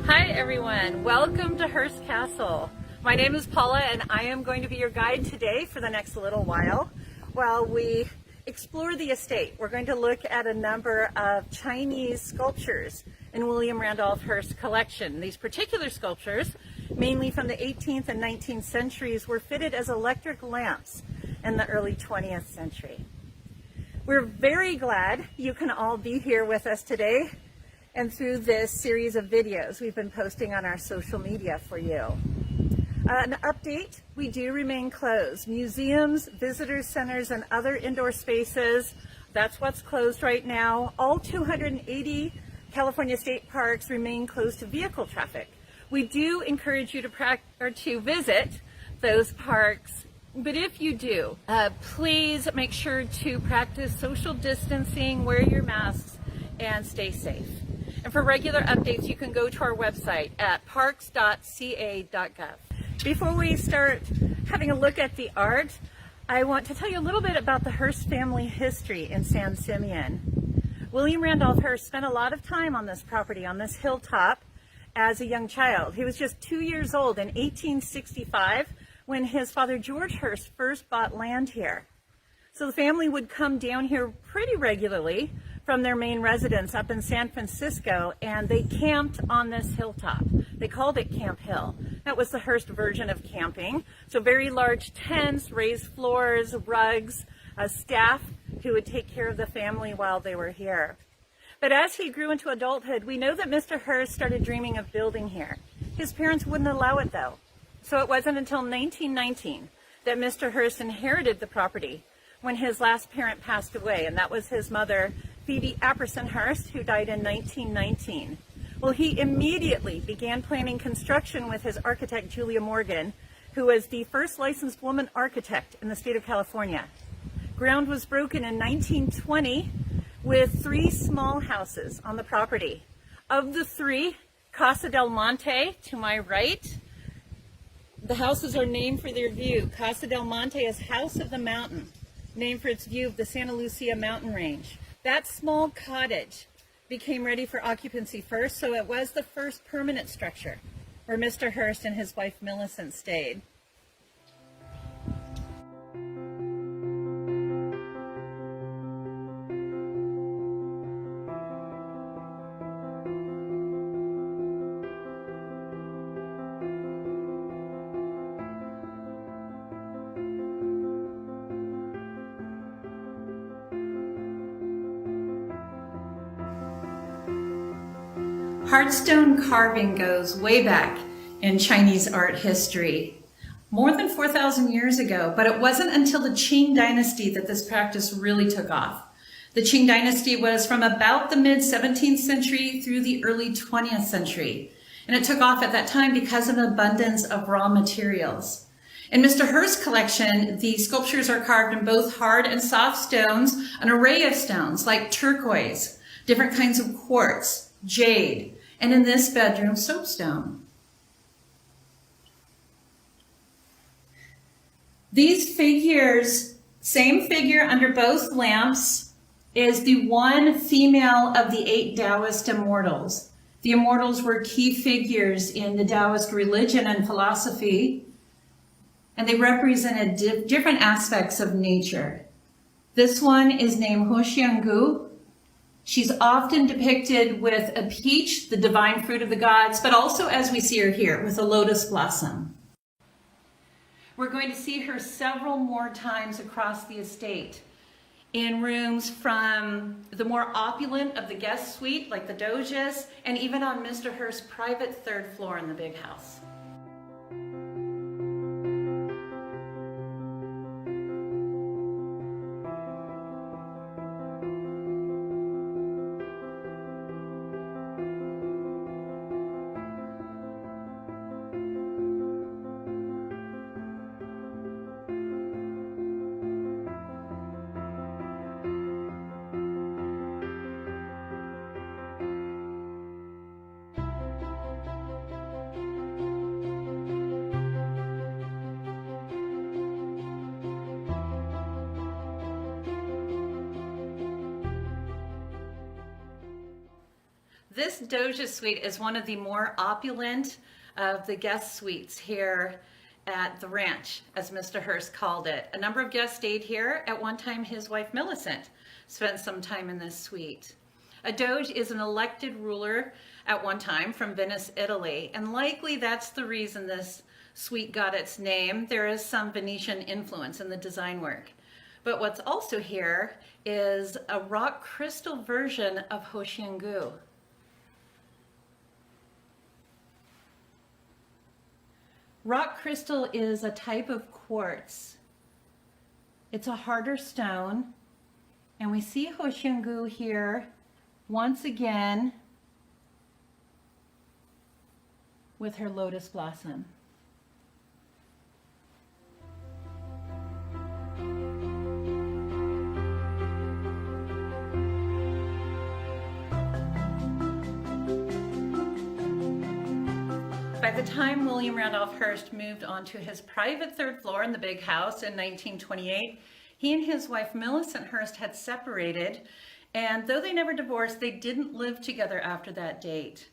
Hi everyone, welcome to Hearst Castle. My name is Paula and I am going to be your guide today for the next little while we explore the estate. We're going to look at a number of Chinese sculptures in William Randolph Hearst's collection. These particular sculptures, mainly from the 18th and 19th centuries, were fitted as electric lamps in the early 20th century. We're very glad you can all be here with us today and through this series of videos we've been posting on our social media for you. An update, we do remain closed. Museums, visitor centers, and other indoor spaces, that's what's closed right now. All 280 California state parks remain closed to vehicle traffic. We do encourage you to visit those parks, but if you do, please make sure to practice social distancing, wear your masks, and stay safe. And for regular updates, you can go to our website at parks.ca.gov. Before we start having a look at the art, I want to tell you a little bit about the Hearst family history in San Simeon. William Randolph Hearst spent a lot of time on this property, on this hilltop, as a young child. He was just 2 years old in 1865 when his father George Hearst first bought land here. So the family would come down here pretty regularly from their main residence up in San Francisco, and they camped on this hilltop. They called it Camp Hill. That was the Hearst version of camping. So very large tents, raised floors, rugs, a staff who would take care of the family while they were here. But as he grew into adulthood, we know that Mr. Hearst started dreaming of building here. His parents wouldn't allow it though. So it wasn't until 1919 that Mr. Hearst inherited the property when his last parent passed away, and that was his mother, Phoebe Apperson Hearst, who died in 1919. Well, he immediately began planning construction with his architect, Julia Morgan, who was the first licensed woman architect in the state of California. Ground was broken in 1920 with 3 small houses on the property. Of the 3, Casa del Monte, to my right, the houses are named for their view. Casa del Monte is House of the Mountain, named for its view of the Santa Lucia mountain range. That small cottage became ready for occupancy first, so it was the first permanent structure where Mr. Hearst and his wife Millicent stayed. Hearthstone carving goes way back in Chinese art history, more than 4,000 years ago, but it wasn't until the Qing dynasty that this practice really took off. The Qing dynasty was from about the mid-17th century through the early 20th century, and it took off at that time because of an abundance of raw materials. In Mr. Hearst's collection, the sculptures are carved in both hard and soft stones, an array of stones like turquoise, different kinds of quartz, jade, and in this bedroom, soapstone. These figures, same figure under both lamps, is the one female of the 8 Taoist immortals. The immortals were key figures in the Taoist religion and philosophy, and they represented different aspects of nature. This one is named Huoxiangu. She's often depicted with a peach, the divine fruit of the gods, but also, as we see her here, with a lotus blossom. We're going to see her several more times across the estate in rooms from the more opulent of the guest suite, like the Dosias, and even on Mr. Hearst's private 3rd floor in the big house. This Dosia Suite is one of the more opulent of the guest suites here at the ranch, as Mr. Hearst called it. A number of guests stayed here. At one time, his wife Millicent spent some time in this suite. A Doge is an elected ruler at one time from Venice, Italy, and likely that's the reason this suite got its name. There is some Venetian influence in the design work. But what's also here is a rock crystal version of Hoxiangu. Rock crystal is a type of quartz. It's a harder stone, and we see Hoxiangu here once again with her lotus blossom. By the time William Randolph Hearst moved onto his private third floor in the big house in 1928, he and his wife Millicent Hearst had separated, and though they never divorced, they didn't live together after that date.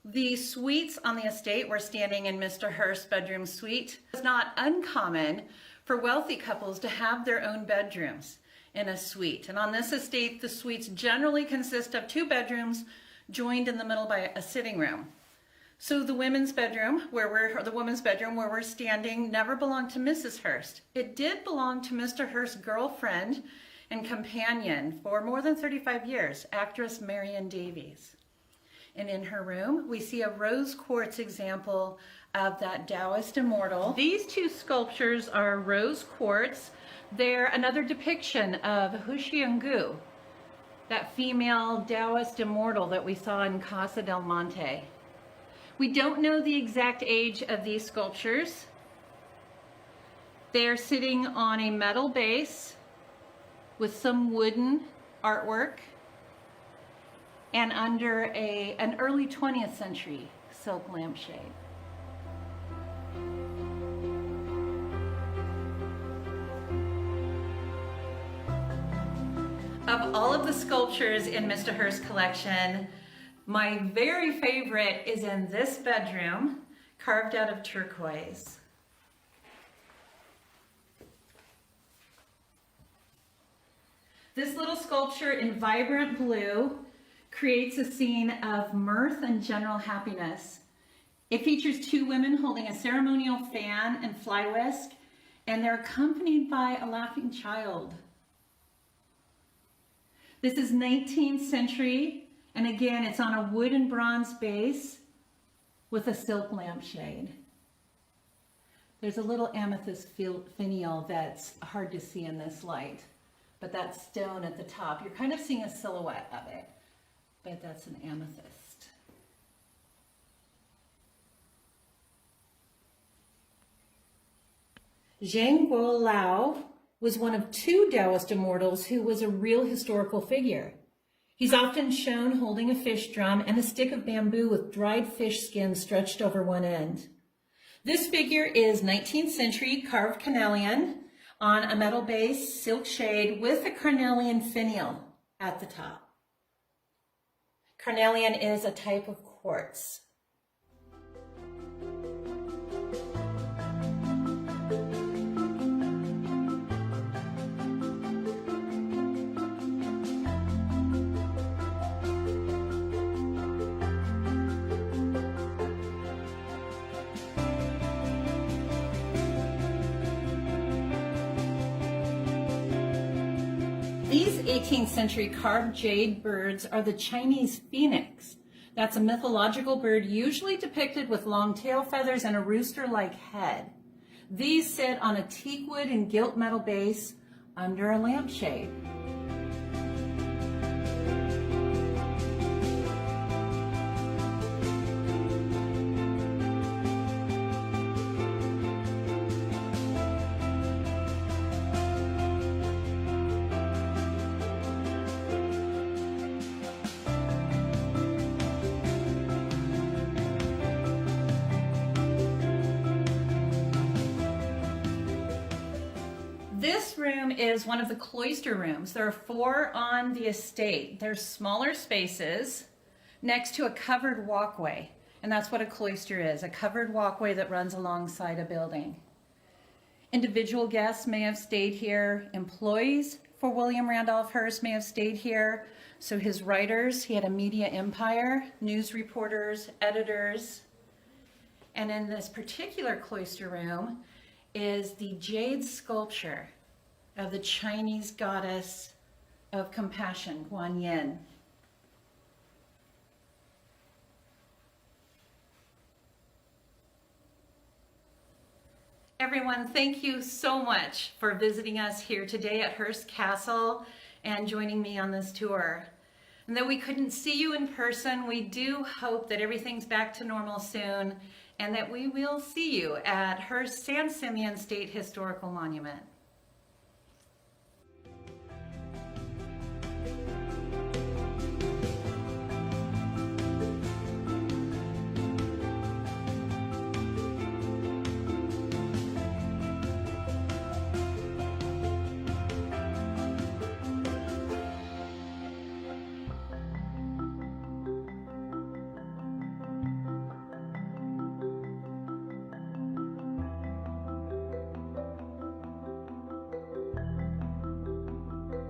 The suites on the estate were standing in Mr. Hearst's bedroom suite. It's not uncommon for wealthy couples to have their own bedrooms in a suite. And on this estate, the suites generally consist of 2 bedrooms joined in the middle by a sitting room. So the women's bedroom, where we're standing, never belonged to Mrs. Hearst. It did belong to Mr. Hearst's girlfriend and companion for more than 35 years, actress Marion Davies. And in her room, we see a rose quartz example of that Taoist immortal. These 2 sculptures are rose quartz. They're another depiction of Hoxiangu, that female Taoist immortal that we saw in Casa del Monte. We don't know the exact age of these sculptures. They are sitting on a metal base with some wooden artwork and under an early 20th century silk lampshade. Of all of the sculptures in Mr. Hearst's collection, my very favorite is in this bedroom, carved out of turquoise. This little sculpture in vibrant blue creates a scene of mirth and general happiness. It features 2 women holding a ceremonial fan and fly whisk, and they're accompanied by a laughing child. This is 19th century. And again, it's on a wood and bronze base with a silk lampshade. There's a little amethyst finial that's hard to see in this light, but that stone at the top, you're kind of seeing a silhouette of it, but that's an amethyst. Zhang Lao was one of 2 Taoist immortals who was a real historical figure. He's often shown holding a fish drum and a stick of bamboo with dried fish skin stretched over one end. This figure is 19th century carved carnelian on a metal base, silk shade with a carnelian finial at the top. Carnelian is a type of quartz. These 18th century carved jade birds are the Chinese phoenix. That's a mythological bird usually depicted with long tail feathers and a rooster-like head. These sit on a teakwood and gilt metal base under a lampshade. This room is one of the cloister rooms. There are 4 on the estate. They're smaller spaces. next to a covered walkway. And that's what a cloister is, a covered walkway that runs alongside a building. Individual guests may have stayed here. Employees for William Randolph Hearst may have stayed here. So his writers, he had a media empire, news reporters, editors. And in this particular cloister room is the jade sculpture of the Chinese goddess of compassion, Guan. Everyone, thank you so much for visiting us here today at Hearst Castle and joining me on this tour. And though we couldn't see you in person, we do hope that everything's back to normal soon and that we will see you at Hearst San Simeon State Historical Monument.